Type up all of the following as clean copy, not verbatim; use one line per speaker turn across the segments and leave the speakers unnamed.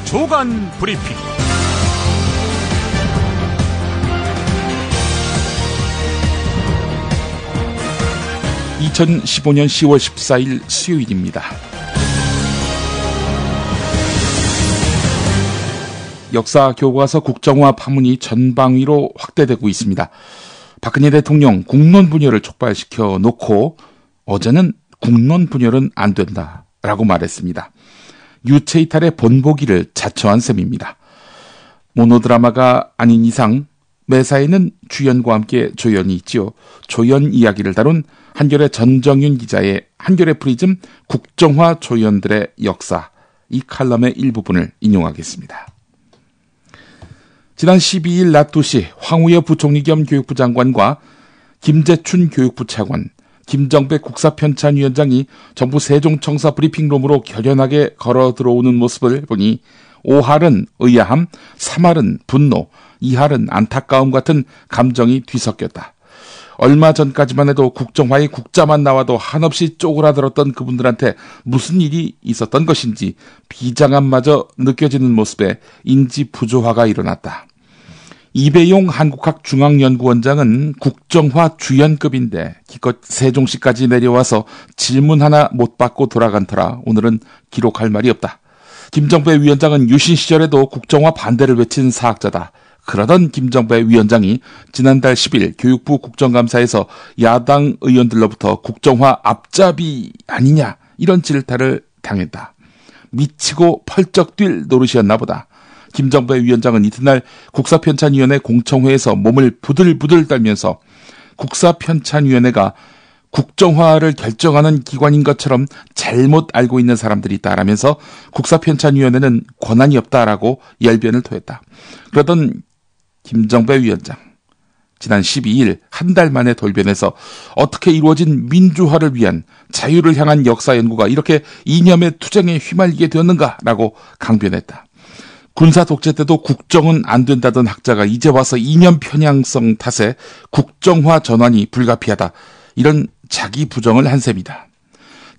주간 브리핑. 2015년 10월 14일 수요일입니다. 역사 교과서 국정화 파문이 전방위로 확대되고 있습니다. 박근혜 대통령 국론 분열을 촉발시켜 놓고 어제는 국론 분열은 안 된다라고 말했습니다. 유체이탈의 본보기를 자처한 셈입니다. 모노드라마가 아닌 이상 매사에는 주연과 함께 조연이 있지요. 조연 이야기를 다룬 한겨레 전정윤 기자의 한겨레 프리즘 국정화 조연들의 역사, 이 칼럼의 일부분을 인용하겠습니다. 지난 12일 낮 2시 황우여 부총리 겸 교육부 장관과 김재춘 교육부 차관, 김정배 국사편찬위원장이 정부 세종청사 브리핑룸으로 결연하게 걸어 들어오는 모습을 보니 5할은 의아함, 3할은 분노, 2할은 안타까움 같은 감정이 뒤섞였다. 얼마 전까지만 해도 국정화의 국자만 나와도 한없이 쪼그라들었던 그분들한테 무슨 일이 있었던 것인지 비장함마저 느껴지는 모습에 인지 부조화가 일어났다. 이배용 한국학중앙연구원장은 국정화 주연급인데 기껏 세종시까지 내려와서 질문 하나 못 받고 돌아간 터라 오늘은 기록할 말이 없다. 김정배 위원장은 유신 시절에도 국정화 반대를 외친 사학자다. 그러던 김정배 위원장이 지난달 10일 교육부 국정감사에서 야당 의원들로부터 국정화 앞잡이 아니냐 이런 질타를 당했다. 미치고 펄쩍 뛸 노릇이었나 보다. 김정배 위원장은 이튿날 국사편찬위원회 공청회에서 몸을 부들부들 떨면서 국사편찬위원회가 국정화를 결정하는 기관인 것처럼 잘못 알고 있는 사람들이 있다라면서 국사편찬위원회는 권한이 없다라고 열변을 토했다. 그러던 김정배 위원장, 지난 12일 한 달 만에 돌변해서 어떻게 이루어진 민주화를 위한 자유를 향한 역사 연구가 이렇게 이념의 투쟁에 휘말리게 되었는가라고 강변했다. 군사 독재 때도 국정은 안 된다던 학자가 이제 와서 이념 편향성 탓에 국정화 전환이 불가피하다. 이런 자기 부정을 한 셈이다.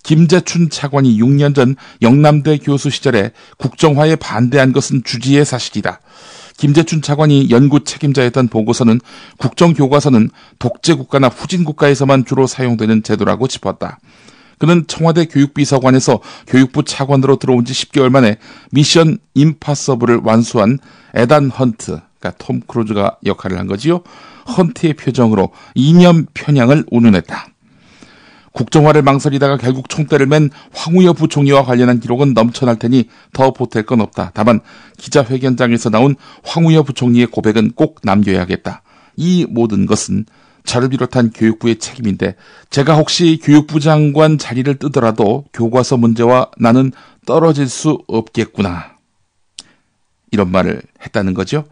김재춘 차관이 6년 전 영남대 교수 시절에 국정화에 반대한 것은 주지의 사실이다. 김재춘 차관이 연구 책임자였던 보고서는 국정교과서는 독재국가나 후진국가에서만 주로 사용되는 제도라고 짚었다. 그는 청와대 교육비서관에서 교육부 차관으로 들어온 지 10개월 만에 미션 임파서블을 완수한 에단 헌트, 그러니까 톰 크루즈가 역할을 한 거지요. 헌트의 표정으로 이념 편향을 운운했다. 국정화를 망설이다가 결국 총대를 맨 황우여 부총리와 관련한 기록은 넘쳐날 테니 더 보탤 건 없다. 다만 기자회견장에서 나온 황우여 부총리의 고백은 꼭 남겨야겠다. 이 모든 것은 저를 비롯한 교육부의 책임인데 제가 혹시 교육부 장관 자리를 뜨더라도 교과서 문제와 나는 떨어질 수 없겠구나. 이런 말을 했다는 거죠.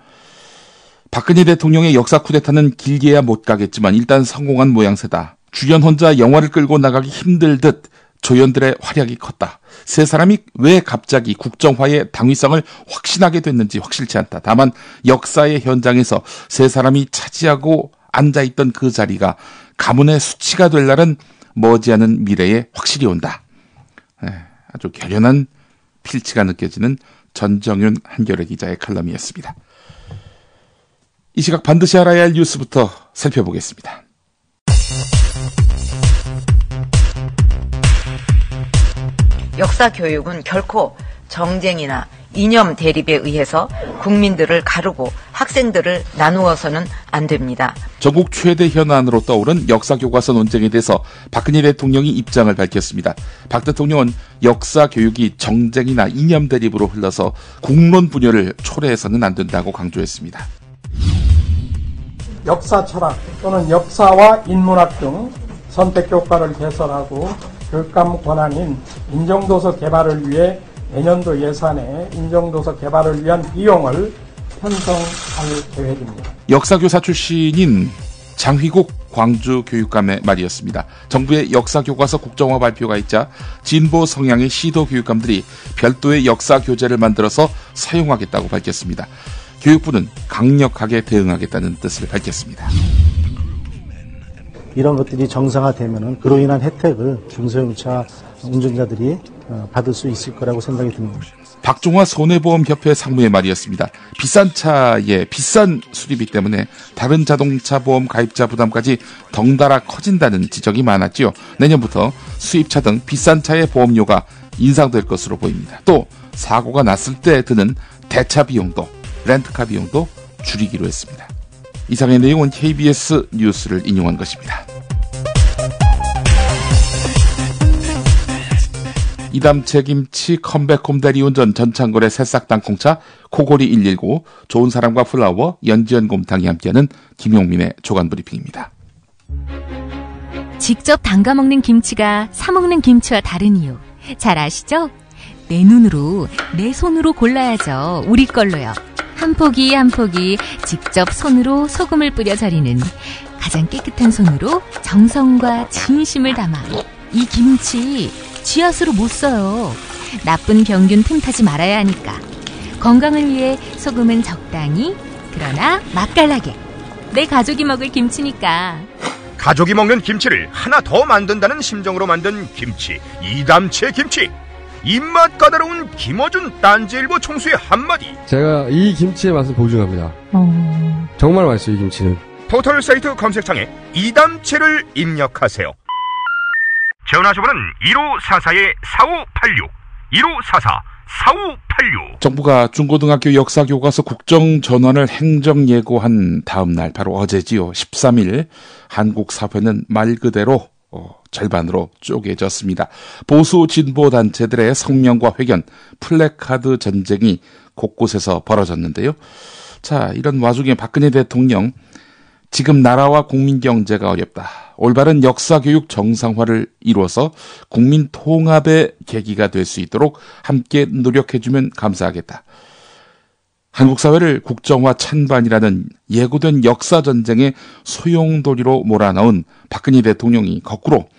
박근혜 대통령의 역사 쿠데타는 길게야 못 가겠지만 일단 성공한 모양새다. 주연 혼자 영화를 끌고 나가기 힘들 듯 조연들의 활약이 컸다. 세 사람이 왜 갑자기 국정화의 당위성을 확신하게 됐는지 확실치 않다. 다만 역사의 현장에서 세 사람이 차지하고 앉아있던 그 자리가 가문의 수치가 될 날은 머지않은 미래에 확실히 온다. 아주 결연한 필치가 느껴지는 전정윤 한겨레 기자의 칼럼이었습니다. 이 시각 반드시 알아야 할 뉴스부터 살펴보겠습니다.
역사 교육은 결코 정쟁이나 이념 대립에 의해서 국민들을 가르고 학생들을 나누어서는 안 됩니다.
전국 최대 현안으로 떠오른 역사교과서 논쟁에 대해서 박근혜 대통령이 입장을 밝혔습니다. 박 대통령은 역사 교육이 정쟁이나 이념 대립으로 흘러서 국론 분열을 초래해서는 안 된다고 강조했습니다.
역사 철학 또는 역사와 인문학 등 선택 교과를 개설하고 교육감 권한인 인정도서 개발을 위해 내년도 예산에 인정도서 개발을 위한 비용을 편성할 계획입니다.
역사교사 출신인 장휘국 광주교육감의 말이었습니다. 정부의 역사교과서 국정화 발표가 있자 진보 성향의 시도교육감들이 별도의 역사교재를 만들어서 사용하겠다고 밝혔습니다. 교육부는 강력하게 대응하겠다는 뜻을 밝혔습니다.
이런 것들이 정상화되면은 그로 인한 혜택을 중소형차 운전자들이 받을 수 있을 거라고 생각이 듭니다.
박종화 손해보험협회 상무의 말이었습니다. 비싼 차에 비싼 수리비 때문에 다른 자동차 보험 가입자 부담까지 덩달아 커진다는 지적이 많았지요. 내년부터 수입차 등 비싼 차의 보험료가 인상될 것으로 보입니다. 또 사고가 났을 때 드는 대차 비용도 렌트카 비용도 줄이기로 했습니다. 이상의 내용은 KBS 뉴스를 인용한 것입니다. 이담채 김치, 컴백홈 대리운전, 전창걸의 새싹 땅콩차, 코골이 119, 좋은 사람과 플라워, 연지연 곰탕이 함께하는 김용민의 조간 브리핑입니다.
직접 담가 먹는 김치가 사 먹는 김치와 다른 이유 잘 아시죠? 내 눈으로, 내 손으로 골라야죠. 우리 걸로요. 한 포기 한 포기 직접 손으로 소금을 뿌려 절이는 가장 깨끗한 손으로 정성과 진심을 담아 이 김치 쥐앗으로 못 써요. 나쁜 병균 틈타지 말아야 하니까. 건강을 위해 소금은 적당히, 그러나 맛깔나게. 내 가족이 먹을 김치니까.
가족이 먹는 김치를 하나 더 만든다는 심정으로 만든 김치, 이담채 김치. 입맛 까다로운 김어준 딴지일보 총수의 한마디.
제가 이 김치의 맛을 보증합니다. 정말 맛있어요, 이 김치는.
포털 사이트 검색창에 이담채를 입력하세요. 전화주문은 1544-4586, 1544-4586.
정부가 중고등학교 역사교과서 국정전환을 행정예고한 다음 날, 바로 어제지요. 13일 한국사회는 말 그대로 절반으로 쪼개졌습니다. 보수 진보 단체들의 성명과 회견, 플래카드 전쟁이 곳곳에서 벌어졌는데요. 자, 이런 와중에 박근혜 대통령, 지금 나라와 국민 경제가 어렵다. 올바른 역사교육 정상화를 이루어서 국민 통합의 계기가 될 수 있도록 함께 노력해주면 감사하겠다. 한국 사회를 국정화 찬반이라는 예고된 역사전쟁의 소용돌이로 몰아넣은 박근혜 대통령이 거꾸로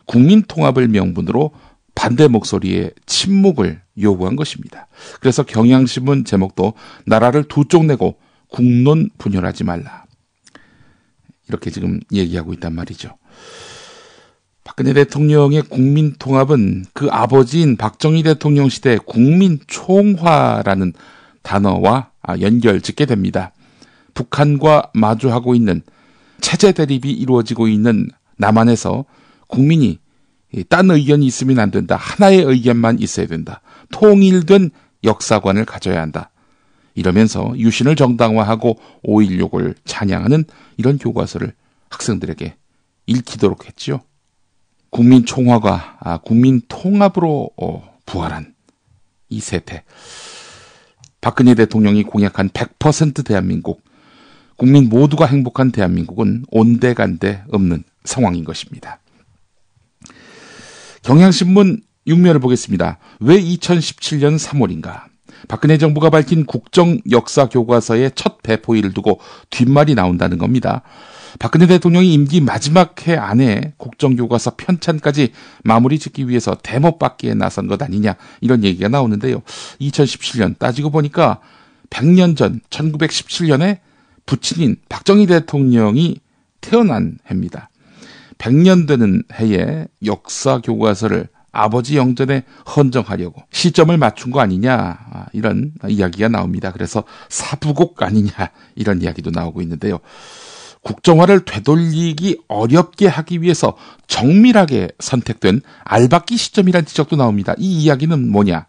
국민 통합을 명분으로 반대 목소리에 침묵을 요구한 것입니다. 그래서 경향신문 제목도 나라를 두 쪽 내고 국론 분열하지 말라. 이렇게 지금 얘기하고 있단 말이죠. 박근혜 대통령의 국민 통합은 그 아버지인 박정희 대통령 시대 국민 총화라는 단어와 연결짓게 됩니다. 북한과 마주하고 있는 체제 대립이 이루어지고 있는 남한에서 국민이 딴 의견이 있으면 안 된다. 하나의 의견만 있어야 된다. 통일된 역사관을 가져야 한다. 이러면서 유신을 정당화하고 5.16을 찬양하는 이런 교과서를 학생들에게 읽히도록 했죠. 국민 총화가 국민 통합으로 부활한 이 세태. 박근혜 대통령이 공약한 100% 대한민국, 국민 모두가 행복한 대한민국은 온데간데 없는 상황인 것입니다. 경향신문 6면을 보겠습니다. 왜 2017년 3월인가? 박근혜 정부가 밝힌 국정역사교과서의 첫 배포일을 두고 뒷말이 나온다는 겁니다. 박근혜 대통령이 임기 마지막 해 안에 국정교과서 편찬까지 마무리 짓기 위해서 대못받기에 나선 것 아니냐, 이런 얘기가 나오는데요. 2017년 따지고 보니까 100년 전 1917년에 부친인 박정희 대통령이 태어난 해입니다. 100년 되는 해에 역사교과서를 아버지 영전에 헌정하려고 시점을 맞춘 거 아니냐, 이런 이야기가 나옵니다. 그래서 사부곡 아니냐, 이런 이야기도 나오고 있는데요. 국정화를 되돌리기 어렵게 하기 위해서 정밀하게 선택된 알박기 시점이라는 지적도 나옵니다. 이 이야기는 뭐냐?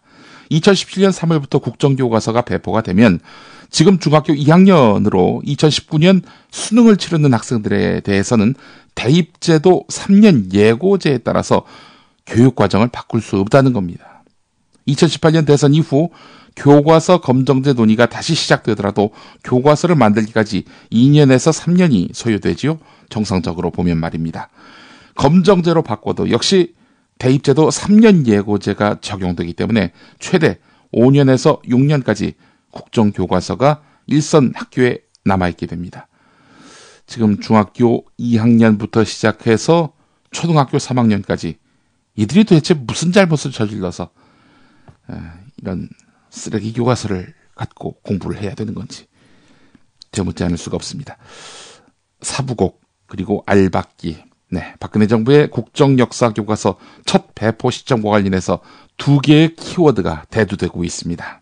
2017년 3월부터 국정교과서가 배포가 되면 지금 중학교 2학년으로 2019년 수능을 치르는 학생들에 대해서는 대입제도 3년 예고제에 따라서 교육과정을 바꿀 수 없다는 겁니다. 2018년 대선 이후 교과서 검정제 논의가 다시 시작되더라도 교과서를 만들기까지 2년에서 3년이 소요되지요. 정상적으로 보면 말입니다. 검정제로 바꿔도 역시 대입제도 3년 예고제가 적용되기 때문에 최대 5년에서 6년까지 국정교과서가 일선 학교에 남아있게 됩니다. 지금 중학교 2학년부터 시작해서 초등학교 3학년까지 이들이 도대체 무슨 잘못을 저질러서 이런 쓰레기 교과서를 갖고 공부를 해야 되는 건지 되묻지 않을 수가 없습니다. 사부곡, 그리고 알박기, 네, 박근혜 정부의 국정역사교과서 첫 배포 시점과 관련해서 2개의 키워드가 대두되고 있습니다.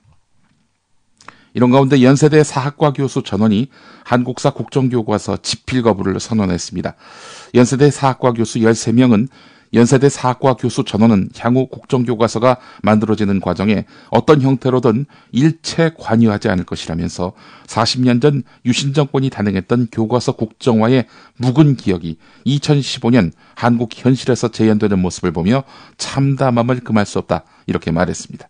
이런 가운데 연세대 사학과 교수 전원이 한국사 국정교과서 집필 거부를 선언했습니다. 연세대 사학과 교수 13명은 연세대 사학과 교수 전원은 향후 국정교과서가 만들어지는 과정에 어떤 형태로든 일체 관여하지 않을 것이라면서 40년 전 유신 정권이 단행했던 교과서 국정화의 묵은 기억이 2015년 한국 현실에서 재현되는 모습을 보며 참담함을 금할 수 없다, 이렇게 말했습니다.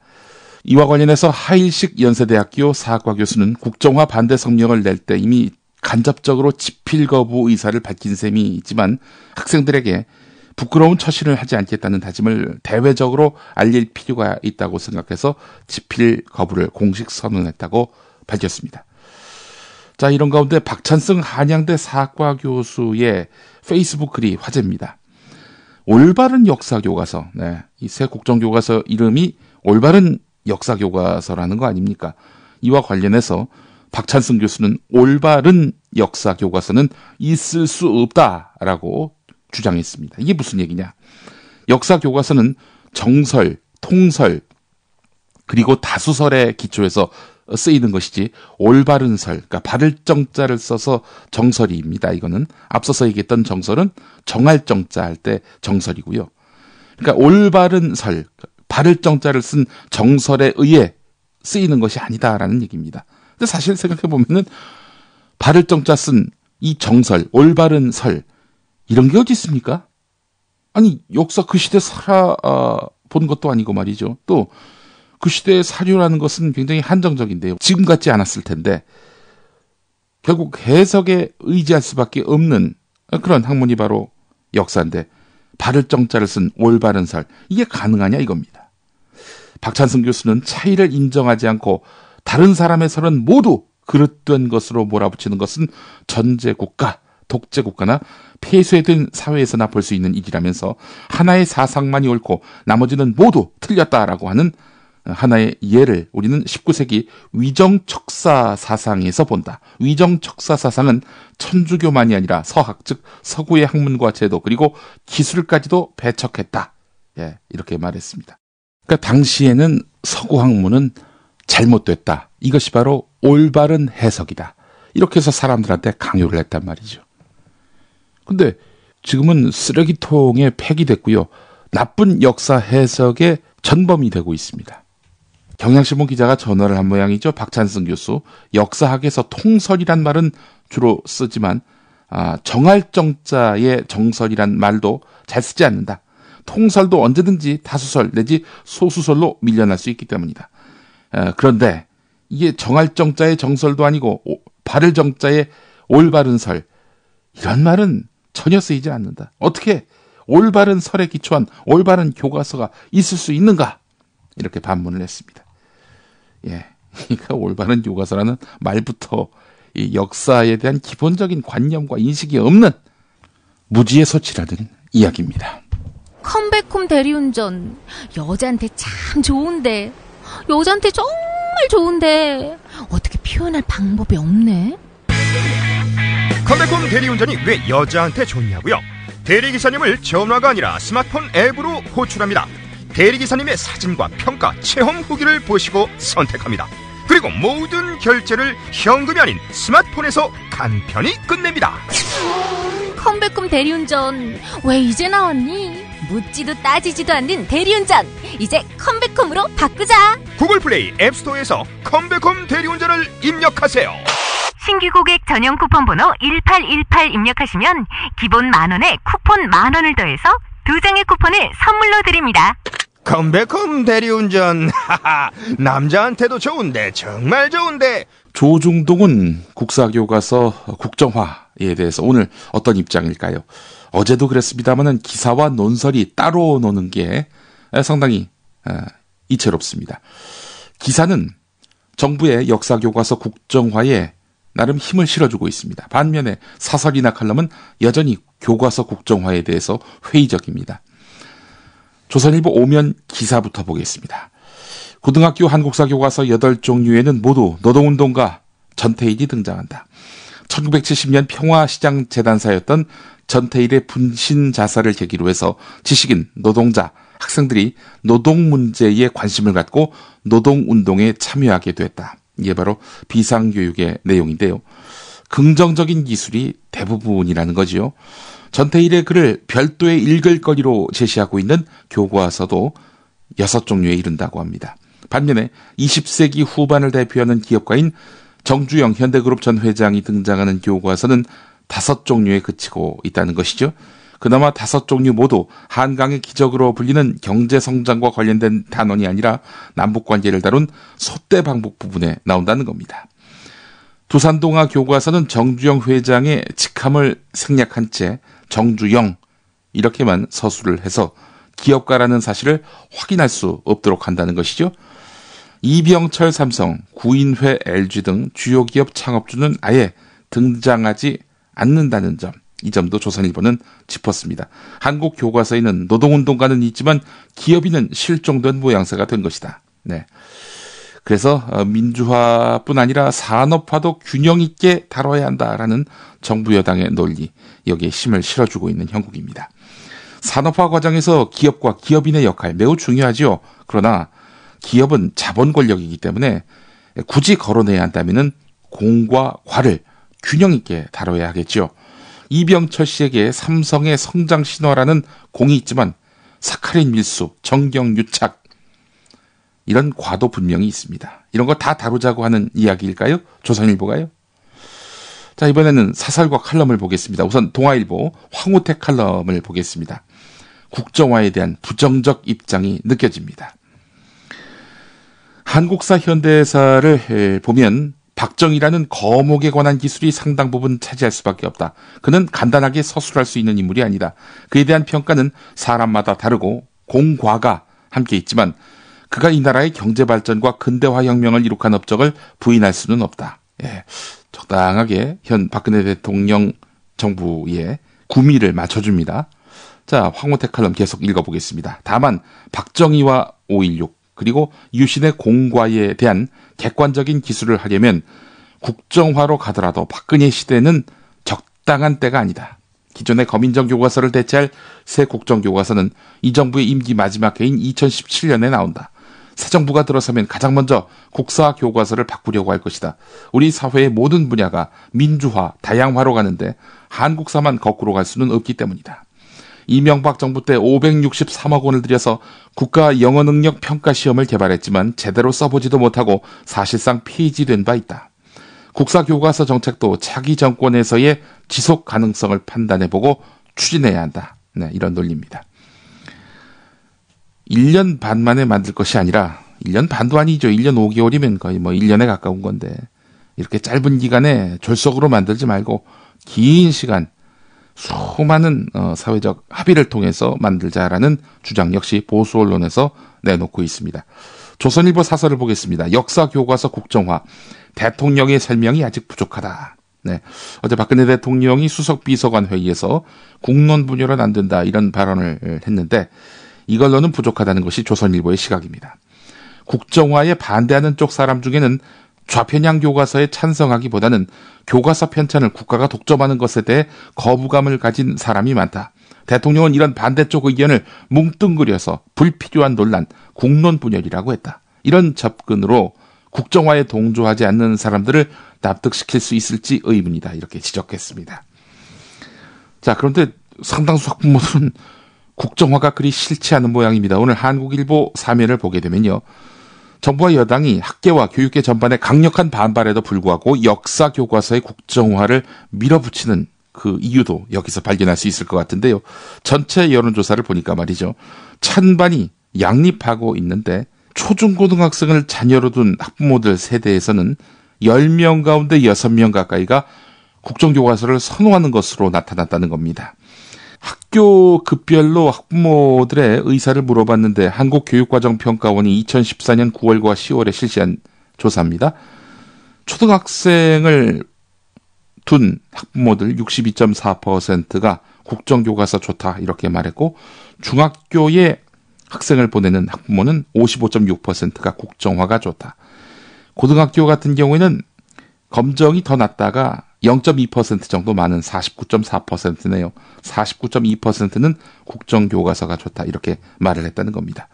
이와 관련해서 하일식 연세대학교 사학과 교수는 국정화 반대 성명을 낼 때 이미 간접적으로 집필 거부 의사를 밝힌 셈이 있지만 학생들에게 부끄러운 처신을 하지 않겠다는 다짐을 대외적으로 알릴 필요가 있다고 생각해서 집필 거부를 공식 선언했다고 밝혔습니다. 자, 이런 가운데 박찬승 한양대 사학과 교수의 페이스북 글이 화제입니다. 올바른 역사교과서, 네, 이 새 국정교과서 이름이 올바른 역사교과서라는 거 아닙니까? 이와 관련해서 박찬승 교수는 올바른 역사교과서는 있을 수 없다라고 주장했습니다. 이게 무슨 얘기냐? 역사교과서는 정설, 통설, 그리고 다수설에 기초해서 쓰이는 것이지 올바른 설, 그러니까 바를 정자를 써서 정설입니다. 이거는 앞서서 얘기했던 정설은 정할 정자 할 때 정설이고요. 그러니까 올바른 설, 바를 정자를 쓴 정설에 의해 쓰이는 것이 아니다라는 얘기입니다. 근데 사실 생각해보면은 바를 정자 쓴 이 정설, 올바른 설, 이런 게 어디 있습니까? 아니, 역사 그 시대 살아본 것도 아니고 말이죠. 또 그 시대의 사료라는 것은 굉장히 한정적인데요. 지금 같지 않았을 텐데 결국 해석에 의지할 수밖에 없는 그런 학문이 바로 역사인데 바를 정자를 쓴 올바른 설, 이게 가능하냐 이겁니다. 박찬승 교수는 차이를 인정하지 않고 다른 사람의 설은 모두 그릇된 것으로 몰아붙이는 것은 전제국가, 독재국가나 폐쇄된 사회에서나 볼 수 있는 일이라면서 하나의 사상만이 옳고 나머지는 모두 틀렸다라고 하는 하나의 예를 우리는 19세기 위정척사 사상에서 본다. 위정척사 사상은 천주교만이 아니라 서학, 즉 서구의 학문과 제도 그리고 기술까지도 배척했다. 예, 이렇게 말했습니다. 그러니까 당시에는 서구 학문은 잘못됐다. 이것이 바로 올바른 해석이다. 이렇게 해서 사람들한테 강요를 했단 말이죠. 근데 지금은 쓰레기통에 폐기됐고요. 나쁜 역사 해석의 전범이 되고 있습니다. 경향신문 기자가 전화를 한 모양이죠. 박찬승 교수. 역사학에서 통설이란 말은 주로 쓰지만 정할 정자의 정설이란 말도 잘 쓰지 않는다. 통설도 언제든지 다수설 내지 소수설로 밀려날 수 있기 때문이다. 그런데 이게 정할 정자의 정설도 아니고 바를 정자의 올바른 설, 이런 말은 전혀 쓰이지 않는다. 어떻게 올바른 설에 기초한 올바른 교과서가 있을 수 있는가? 이렇게 반문을 했습니다. 예, 그러니까 올바른 교과서라는 말부터 이 역사에 대한 기본적인 관념과 인식이 없는 무지의 소치라는 이야기입니다.
컴백홈 대리운전, 여자한테 참 좋은데, 여자한테 정말 좋은데 어떻게 표현할 방법이 없네.
컴백홈 대리운전이 왜 여자한테 좋냐고요? 대리기사님을 전화가 아니라 스마트폰 앱으로 호출합니다. 대리기사님의 사진과 평가, 체험 후기를 보시고 선택합니다. 그리고 모든 결제를 현금이 아닌 스마트폰에서 간편히 끝냅니다.
컴백홈 대리운전 왜 이제 나왔니? 묻지도 따지지도 않는 대리운전, 이제 컴백홈으로 바꾸자.
구글 플레이 앱스토어에서 컴백홈 대리운전을 입력하세요.
신규 고객 전용 쿠폰 번호 1818 입력하시면 기본 10,000원에 쿠폰 10,000원을 더해서 2장의 쿠폰을 선물로 드립니다.
컴백홈 대리운전, 하하, 남자한테도 좋은데 정말 좋은데.
조중동은 국사교과서 국정화에 대해서 오늘 어떤 입장일까요? 어제도 그랬습니다만은 기사와 논설이 따로 노는 게 상당히 이채롭습니다. 기사는 정부의 역사교과서 국정화에 나름 힘을 실어주고 있습니다. 반면에 사설이나 칼럼은 여전히 교과서 국정화에 대해서 회의적입니다. 조선일보 오면 기사부터 보겠습니다. 고등학교 한국사 교과서 8종류에는 모두 노동운동가 전태일이 등장한다. 1970년 평화시장 재단사였던 전태일의 분신 자살을 계기로 해서 지식인, 노동자, 학생들이 노동 문제에 관심을 갖고 노동운동에 참여하게 됐다. 이게 바로 비상교육의 내용인데요. 긍정적인 기술이 대부분이라는 거지요. 전태일의 글을 별도의 읽을 거리로 제시하고 있는 교과서도 6종류에 이른다고 합니다. 반면에 20세기 후반을 대표하는 기업가인 정주영 현대그룹 전 회장이 등장하는 교과서는 5종류에 그치고 있다는 것이죠. 그나마 5종류 모두 한강의 기적으로 불리는 경제성장과 관련된 단원이 아니라 남북관계를 다룬 소떼방북 부분에 나온다는 겁니다. 두산동아 교과서는 정주영 회장의 직함을 생략한 채 정주영 이렇게만 서술을 해서 기업가라는 사실을 확인할 수 없도록 한다는 것이죠. 이병철 삼성, 구인회 LG 등 주요 기업 창업주는 아예 등장하지 않는다는 점, 이 점도 조선일보는 짚었습니다. 한국 교과서에는 노동운동가는 있지만 기업인은 실종된 모양새가 된 것이다. 네. 그래서 민주화뿐 아니라 산업화도 균형 있게 다뤄야 한다라는 정부 여당의 논리, 여기에 힘을 실어주고 있는 형국입니다. 산업화 과정에서 기업과 기업인의 역할 매우 중요하죠. 그러나 기업은 자본 권력이기 때문에 굳이 거론해야 한다면은 공과 과를 균형 있게 다뤄야 하겠죠. 이병철 씨에게 삼성의 성장 신화라는 공이 있지만 사카린 밀수, 정경 유착 이런 과도 분명히 있습니다. 이런 거 다 다루자고 하는 이야기일까요? 조선일보가요? 자, 이번에는 사설과 칼럼을 보겠습니다. 우선 동아일보 황우택 칼럼을 보겠습니다. 국정화에 대한 부정적 입장이 느껴집니다. 한국사 현대사를 보면 박정희라는 거목에 관한 기술이 상당 부분 차지할 수밖에 없다. 그는 간단하게 서술할 수 있는 인물이 아니다. 그에 대한 평가는 사람마다 다르고 공과가 함께 있지만 그가 이 나라의 경제발전과 근대화 혁명을 이룩한 업적을 부인할 수는 없다. 예, 적당하게 현 박근혜 대통령 정부의 구미를 맞춰줍니다. 자, 황우택 칼럼 계속 읽어보겠습니다. 다만 박정희와 5.16 그리고 유신의 공과에 대한 객관적인 기술을 하려면 국정화로 가더라도 박근혜 시대는 적당한 때가 아니다. 기존의 검인정 교과서를 대체할 새 국정교과서는 이 정부의 임기 마지막 해인 2017년에 나온다. 새 정부가 들어서면 가장 먼저 국사 교과서를 바꾸려고 할 것이다. 우리 사회의 모든 분야가 민주화, 다양화로 가는데 한국사만 거꾸로 갈 수는 없기 때문이다. 이명박 정부 때 563억 원을 들여서 국가 영어능력 평가 시험을 개발했지만 제대로 써보지도 못하고 사실상 폐지된 바 있다. 국사교과서 정책도 차기 정권에서의 지속 가능성을 판단해보고 추진해야 한다. 네, 이런 논리입니다. 1년 반 만에 만들 것이 아니라 1년 반도 아니죠. 1년 5개월이면 거의 1년에 가까운 건데 이렇게 짧은 기간에 졸속으로 만들지 말고 긴 시간 수많은 사회적 합의를 통해서 만들자라는 주장 역시 보수 언론에서 내놓고 있습니다. 조선일보 사설을 보겠습니다. 역사교과서 국정화, 대통령의 설명이 아직 부족하다. 네, 어제 박근혜 대통령이 수석비서관 회의에서 국론 분열은 안 된다 이런 발언을 했는데 이걸로는 부족하다는 것이 조선일보의 시각입니다. 국정화에 반대하는 쪽 사람 중에는 좌편향 교과서에 찬성하기보다는 교과서 편찬을 국가가 독점하는 것에 대해 거부감을 가진 사람이 많다. 대통령은 이런 반대쪽 의견을 뭉뚱그려서 불필요한 논란, 국론 분열이라고 했다. 이런 접근으로 국정화에 동조하지 않는 사람들을 납득시킬 수 있을지 의문이다. 이렇게 지적했습니다. 자, 그런데 상당수 학부모들은 국정화가 그리 싫지 않은 모양입니다. 오늘 한국일보 3면을 보게 되면요. 정부와 여당이 학계와 교육계 전반에 강력한 반발에도 불구하고 역사 교과서의 국정화를 밀어붙이는 그 이유도 여기서 발견할 수 있을 것 같은데요. 전체 여론조사를 보니까 말이죠. 찬반이 양립하고 있는데 초중고등학생을 자녀로 둔 학부모들 세대에서는 10명 가운데 6명 가까이가 국정교과서를 선호하는 것으로 나타났다는 겁니다. 학교 급별로 학부모들의 의사를 물어봤는데 한국교육과정평가원이 2014년 9월과 10월에 실시한 조사입니다. 초등학생을 둔 학부모들 62.4%가 국정교과서 좋다 이렇게 말했고 중학교에 학생을 보내는 학부모는 55.6%가 국정화가 좋다. 고등학교 같은 경우에는 검정이 더 낮다가 0.2% 정도 많은 49.4%네요. 49.2%는 국정교과서가 좋다 이렇게 말을 했다는 겁니다.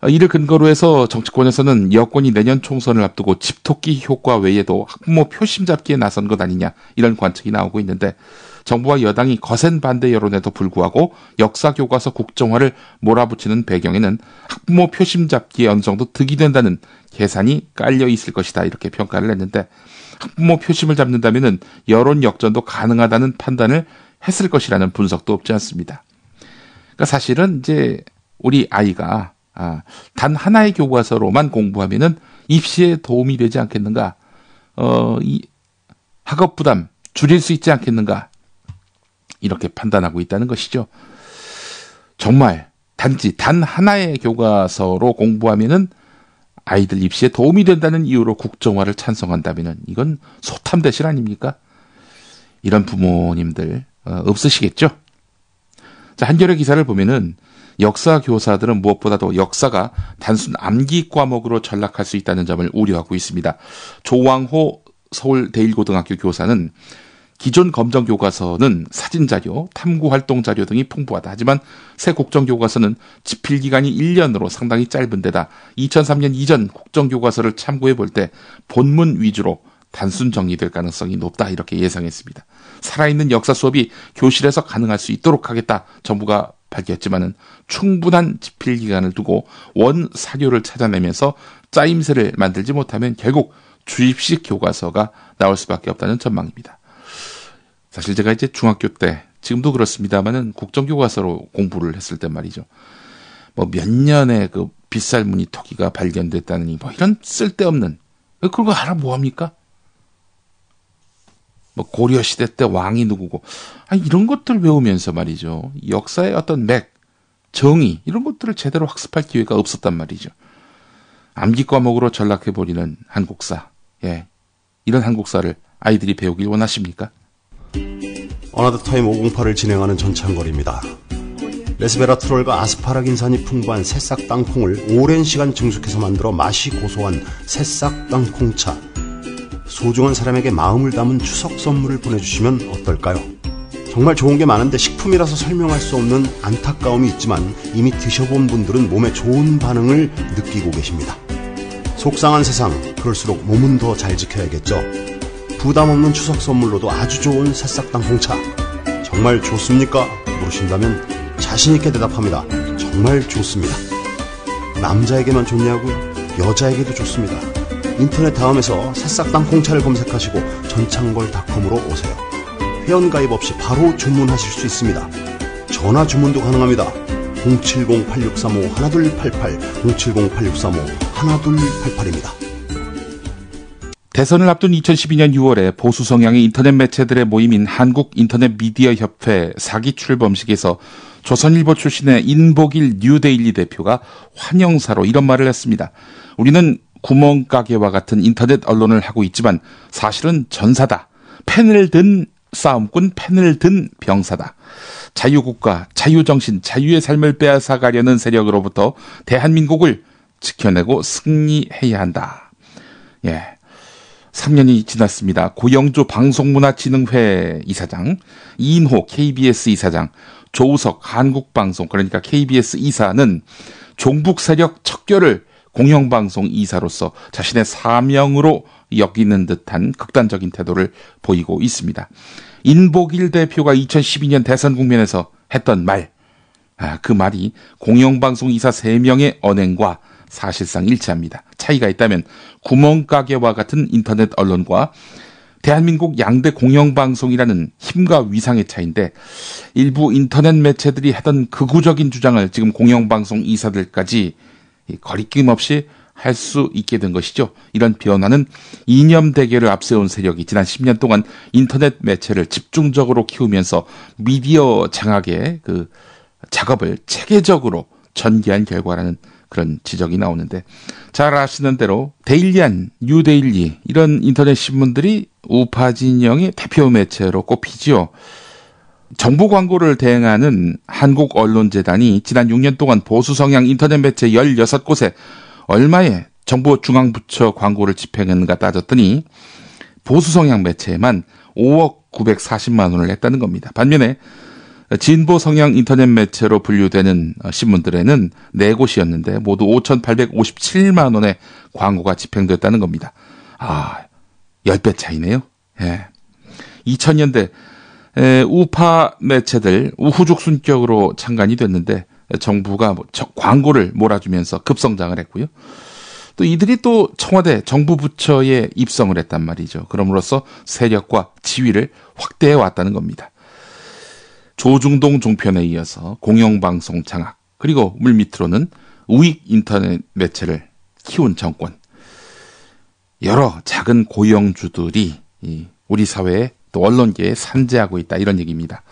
이를 근거로 해서 정치권에서는 여권이 내년 총선을 앞두고 집토끼 효과 외에도 학부모 표심 잡기에 나선 것 아니냐 이런 관측이 나오고 있는데 정부와 여당이 거센 반대 여론에도 불구하고 역사교과서 국정화를 몰아붙이는 배경에는 학부모 표심 잡기에 어느 정도 득이 된다는 계산이 깔려 있을 것이다 이렇게 평가를 했는데 학부모 표심을 잡는다면은 여론 역전도 가능하다는 판단을 했을 것이라는 분석도 없지 않습니다. 그러니까 사실은 이제 우리 아이가 단 하나의 교과서로만 공부하면은 입시에 도움이 되지 않겠는가? 이 학업 부담 줄일 수 있지 않겠는가? 이렇게 판단하고 있다는 것이죠. 정말 단지 단 하나의 교과서로 공부하면은 아이들 입시에 도움이 된다는 이유로 국정화를 찬성한다면은 이건 소탐대실 아닙니까? 이런 부모님들 없으시겠죠? 자, 한겨레 기사를 보면은 역사 교사들은 무엇보다도 역사가 단순 암기 과목으로 전락할 수 있다는 점을 우려하고 있습니다. 조왕호 서울대일고등학교 교사는 기존 검정교과서는 사진자료, 탐구활동자료 등이 풍부하다. 하지만 새 국정교과서는 집필기간이 1년으로 상당히 짧은 데다 2003년 이전 국정교과서를 참고해 볼 때 본문 위주로 단순 정리될 가능성이 높다 이렇게 예상했습니다. 살아있는 역사 수업이 교실에서 가능할 수 있도록 하겠다. 정부가 밝혔지만은 충분한 집필기간을 두고 원 사료를 찾아내면서 짜임새를 만들지 못하면 결국 주입식 교과서가 나올 수밖에 없다는 전망입니다. 사실 제가 이제 중학교 때, 지금도 그렇습니다만은 국정교과서로 공부를 했을 때 말이죠. 뭐 몇 년의 그 빗살무늬 토기가 발견됐다느니 뭐 이런 쓸데없는, 그런 거 알아 뭐합니까? 뭐 고려시대 때 왕이 누구고, 이런 것들 외우면서 말이죠. 역사의 어떤 맥, 정의, 이런 것들을 제대로 학습할 기회가 없었단 말이죠. 암기 과목으로 전락해버리는 한국사, 이런 한국사를 아이들이 배우길 원하십니까?
어나더타임 508을 진행하는 전창걸입니다. 레스베라트롤과 아스파라긴산이 풍부한 새싹 땅콩을 오랜 시간 증숙해서 만들어 맛이 고소한 새싹 땅콩차. 소중한 사람에게 마음을 담은 추석 선물을 보내주시면 어떨까요? 정말 좋은 게 많은데 식품이라서 설명할 수 없는 안타까움이 있지만 이미 드셔본 분들은 몸에 좋은 반응을 느끼고 계십니다. 속상한 세상, 그럴수록 몸은 더 잘 지켜야겠죠. 부담 없는 추석 선물로도 아주 좋은 새싹 땅콩차. 정말 좋습니까? 물으신다면 자신있게 대답합니다. 정말 좋습니다. 남자에게만 좋냐고요? 여자에게도 좋습니다. 인터넷 다음에서 새싹 땅콩차를 검색하시고 전창걸닷컴으로 오세요. 회원가입 없이 바로 주문하실 수 있습니다. 전화 주문도 가능합니다. 070-8635-1288, 070-8635-1288입니다.
대선을 앞둔 2012년 6월에 보수 성향의 인터넷 매체들의 모임인 한국인터넷미디어협회 사기 출범식에서 조선일보 출신의 인복일 뉴데일리 대표가 환영사로 이런 말을 했습니다. 우리는 구멍가게와 같은 인터넷 언론을 하고 있지만 사실은 전사다. 펜을 든 싸움꾼, 펜을 든 병사다. 자유국가, 자유정신, 자유의 삶을 빼앗아가려는 세력으로부터 대한민국을 지켜내고 승리해야 한다. 3년이 지났습니다. 고영주 방송문화진흥회 이사장, 이인호 KBS 이사장, 조우석 한국방송 그러니까 KBS 이사는 종북 세력 척결을 공영방송 이사로서 자신의 사명으로 여기는 듯한 극단적인 태도를 보이고 있습니다. 인복일 대표가 2012년 대선 국면에서 했던 말, 그 말이 공영방송 이사 3명의 언행과 사실상 일치합니다. 차이가 있다면 구멍가게와 같은 인터넷 언론과 대한민국 양대 공영방송이라는 힘과 위상의 차이인데 일부 인터넷 매체들이 하던 극우적인 주장을 지금 공영방송 이사들까지 거리낌 없이 할 수 있게 된 것이죠. 이런 변화는 이념 대결을 앞세운 세력이 지난 10년 동안 인터넷 매체를 집중적으로 키우면서 미디어 장악의 그 작업을 체계적으로 전개한 결과라는 그런 지적이 나오는데 잘 아시는 대로 데일리안, 뉴데일리 이런 인터넷 신문들이 우파 진영의 대표 매체로 꼽히지요. 정부 광고를 대행하는 한국언론재단이 지난 6년 동안 보수 성향 인터넷 매체 16곳에 얼마의 정부 중앙부처 광고를 집행했는가 따졌더니 보수 성향 매체에만 5억 940만 원을 냈다는 겁니다. 반면에 진보 성향 인터넷 매체로 분류되는 신문들에는 4곳이었는데 모두 5,857만 원의 광고가 집행됐다는 겁니다. 10배 차이네요. 예. 2000년대 우파 매체들 우후죽 순격으로 창간이 됐는데 정부가 광고를 몰아주면서 급성장을 했고요. 또 이들이 또 청와대 정부 부처에 입성을 했단 말이죠. 그럼으로써 세력과 지위를 확대해 왔다는 겁니다. 조중동 종편에 이어서 공영방송 장악, 그리고 물밑으로는 우익 인터넷 매체를 키운 정권. 여러 작은 고영주들이 우리 사회에 또 언론계에 산재하고 있다, 이런 얘기입니다.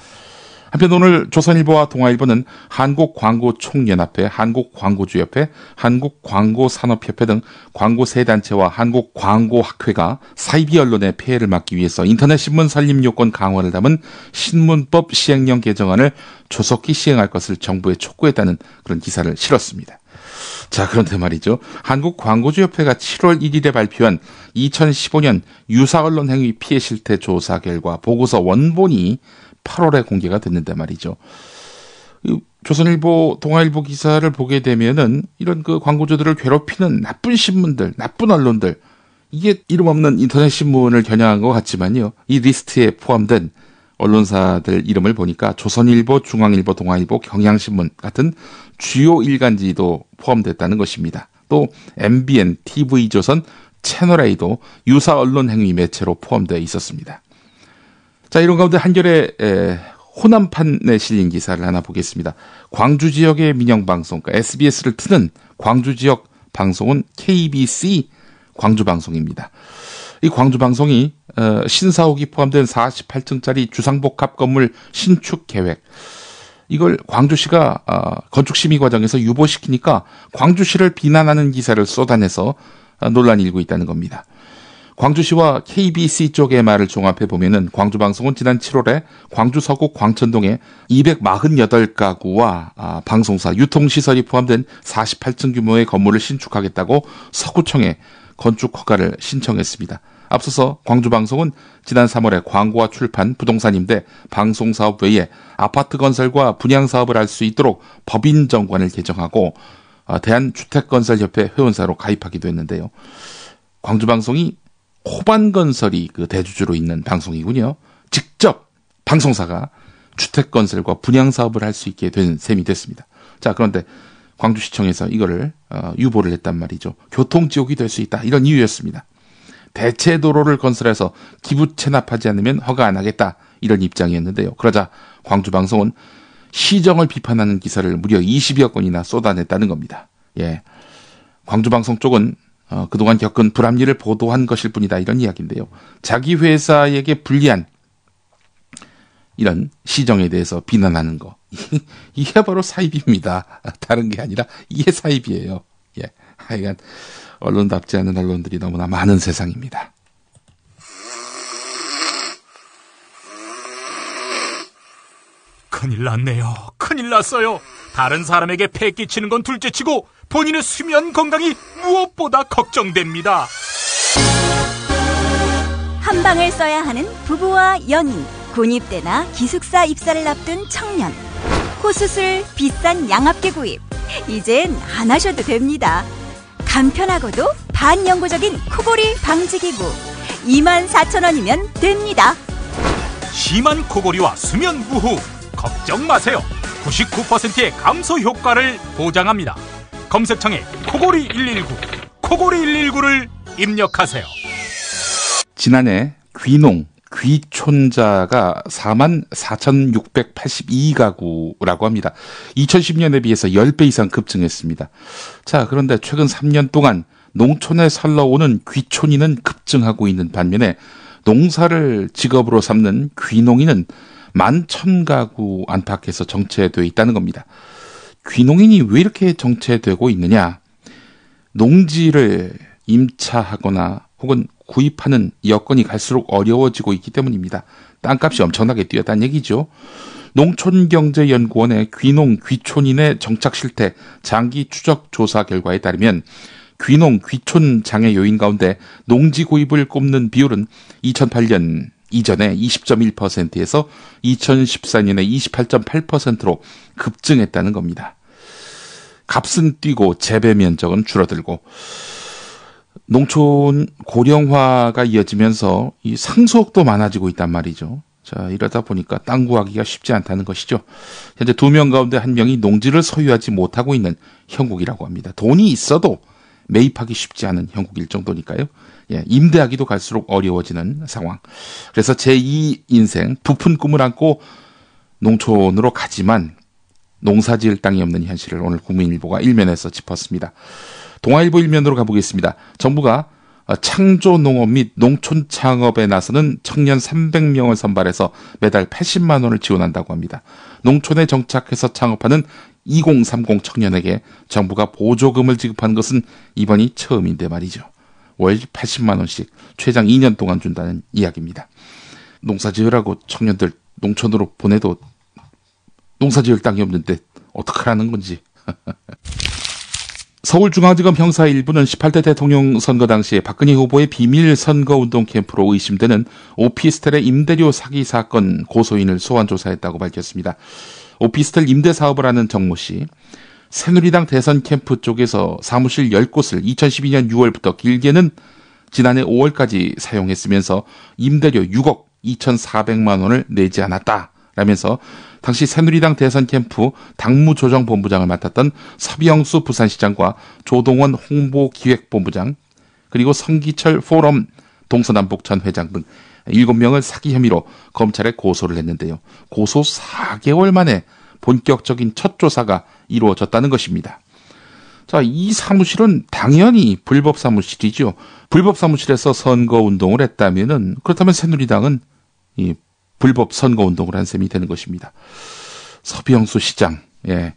한편 오늘 조선일보와 동아일보는 한국광고총연합회, 한국광고주협회, 한국광고산업협회 등 광고 세 단체와 한국광고학회가 사이비 언론의 폐해를 막기 위해서 인터넷 신문 설립 요건 강화를 담은 신문법 시행령 개정안을 조속히 시행할 것을 정부에 촉구했다는 그런 기사를 실었습니다. 자, 그런데 말이죠. 한국광고주협회가 7월 1일에 발표한 2015년 유사언론 행위 피해 실태 조사 결과 보고서 원본이 8월에 공개가 됐는데 말이죠. 조선일보, 동아일보 기사를 보게 되면은 이런 그 광고주들을 괴롭히는 나쁜 신문들, 나쁜 언론들, 이게 이름 없는 인터넷 신문을 겨냥한 것 같지만요. 이 리스트에 포함된 언론사들 이름을 보니까 조선일보, 중앙일보, 동아일보, 경향신문 같은 주요 일간지도 포함됐다는 것입니다. 또 MBN, TV조선, 채널A도 유사 언론 행위 매체로 포함되어 있었습니다. 자, 이런 가운데 한겨레 호남판에 실린 기사를 하나 보겠습니다. 광주 지역의 민영방송, 그러니까 SBS를 트는 광주 지역 방송은 KBC 광주방송입니다. 이 광주방송이 신사옥이 포함된 48층짜리 주상복합 건물 신축 계획, 이걸 광주시가 건축심의 과정에서 유보시키니까 광주시를 비난하는 기사를 쏟아내서 논란이 일고 있다는 겁니다. 광주시와 KBC 쪽의 말을 종합해 보면은 광주방송은 지난 7월에 광주 서구 광천동에 248가구와 방송사, 유통시설이 포함된 48층 규모의 건물을 신축하겠다고 서구청에 건축 허가를 신청했습니다. 앞서서 광주방송은 지난 3월에 광고와 출판, 부동산 임대, 방송사업 외에 아파트 건설과 분양사업을 할 수 있도록 법인 정관을 개정하고 대한주택건설협회 회원사로 가입하기도 했는데요. 광주방송이 호반건설이 그 대주주로 있는 방송이군요. 직접 방송사가 주택건설과 분양사업을 할 수 있게 된 셈이 됐습니다. 자, 그런데 광주시청에서 이거를 유보를 했단 말이죠. 교통지옥이 될 수 있다, 이런 이유였습니다. 대체도로를 건설해서 기부 체납하지 않으면 허가 안 하겠다, 이런 입장이었는데요. 그러자 광주방송은 시정을 비판하는 기사를 무려 20여 건이나 쏟아냈다는 겁니다. 예, 광주방송 쪽은 그동안 겪은 불합리를 보도한 것일 뿐이다, 이런 이야기인데요. 자기 회사에게 불리한 이런 시정에 대해서 비난하는 거, 이게 바로 사입입니다. 다른 게 아니라 이게 사입이에요. 예, 하여간 언론답지 않은 언론들이 너무나 많은 세상입니다.
큰일 났네요. 큰일 났어요. 다른 사람에게 폐 끼치는 건 둘째치고 본인의 수면 건강이 무엇보다 걱정됩니다.
한 방을 써야 하는 부부와 연인, 군입대나 기숙사 입사를 앞둔 청년, 코수술, 비싼 양압기 구입, 이젠 안 하셔도 됩니다. 간편하고도 반영구적인 코골이 방지기구 24,000원이면 됩니다.
심한 코골이와 수면 무호 걱정 마세요. 99%의 감소 효과를 보장합니다. 검색창에 코골이 119, 코골이 119를 입력하세요.
지난해 귀촌자가 44,682가구라고 합니다. 2010년에 비해서 10배 이상 급증했습니다. 자, 그런데 최근 3년 동안 농촌에 살러 오는 귀촌인은 급증하고 있는 반면에 농사를 직업으로 삼는 귀농인은 11,000가구 안팎에서 정체되어 있다는 겁니다. 귀농인이 왜 이렇게 정체되고 있느냐? 농지를 임차하거나 혹은 구입하는 여건이 갈수록 어려워지고 있기 때문입니다. 땅값이 엄청나게 뛰었다는 얘기죠. 농촌경제연구원의 귀농, 귀촌인의 정착 실태 장기 추적 조사 결과에 따르면 귀농, 귀촌 장애 요인 가운데 농지 구입을 꼽는 비율은 2008년 이전에 20.1%에서 2014년에 28.8%로 급증했다는 겁니다. 값은 뛰고 재배 면적은 줄어들고 농촌 고령화가 이어지면서 이 상속도 많아지고 있단 말이죠. 자, 이러다 보니까 땅 구하기가 쉽지 않다는 것이죠. 현재 2명 가운데 1명이 농지를 소유하지 못하고 있는 형국이라고 합니다. 돈이 있어도 매입하기 쉽지 않은 형국일 정도니까요. 예, 임대하기도 갈수록 어려워지는 상황. 그래서 제2 인생 부푼 꿈을 안고 농촌으로 가지만 농사지을 땅이 없는 현실을 오늘 국민일보가 일면에서 짚었습니다. 동아일보 일면으로 가보겠습니다. 정부가 창조 농업 및 농촌 창업에 나서는 청년 300명을 선발해서 매달 80만 원을 지원한다고 합니다. 농촌에 정착해서 창업하는 2030 청년에게 정부가 보조금을 지급하는 것은 이번이 처음인데 말이죠. 월 80만 원씩 최장 2년 동안 준다는 이야기입니다. 농사지으라고 청년들 농촌으로 보내도 농사지을 땅이 없는데 어떡하라는 건지. 서울중앙지검 형사 1부는 18대 대통령 선거 당시에 박근혜 후보의 비밀 선거운동 캠프로 의심되는 오피스텔의 임대료 사기 사건 고소인을 소환 조사했다고 밝혔습니다. 오피스텔 임대 사업을 하는 정모 씨, 새누리당 대선 캠프 쪽에서 사무실 10곳을 2012년 6월부터 길게는 지난해 5월까지 사용했으면서 임대료 6억 2,400만 원을 내지 않았다라면서 당시 새누리당 대선 캠프 당무조정본부장을 맡았던 서병수 부산시장과 조동원 홍보기획본부장 그리고 성기철 포럼 동서남북 전 회장 등 7명을 사기 혐의로 검찰에 고소를 했는데요. 고소 4개월 만에 본격적인 첫 조사가 이루어졌다는 것입니다. 자, 이 사무실은 당연히 불법 사무실이죠. 불법 사무실에서 선거운동을 했다면은 그렇다면 새누리당은 이 불법 선거운동을 한 셈이 되는 것입니다. 서병수 시장, 예,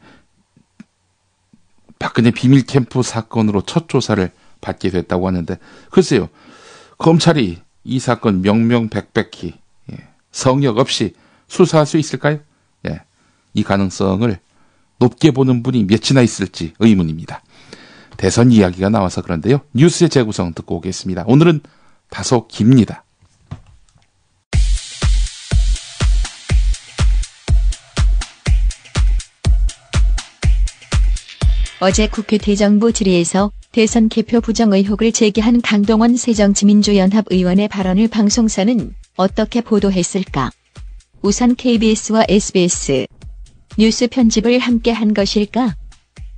박근혜 비밀 캠프 사건으로 첫 조사를 받게 됐다고 하는데 글쎄요, 검찰이 이 사건 명명백백히 성역 없이 수사할 수 있을까요? 예, 이 가능성을 높게 보는 분이 몇이나 있을지 의문입니다. 대선 이야기가 나와서 그런데요. 뉴스의 재구성 듣고 오겠습니다. 오늘은 다소 깁니다.
어제 국회 대정부 질의에서 대선 개표 부정 의혹을 제기한 강동원 새정치민주연합 의원의 발언을 방송사는 어떻게 보도했을까? 우선 KBS와 SBS 뉴스 편집을 함께 한 것일까?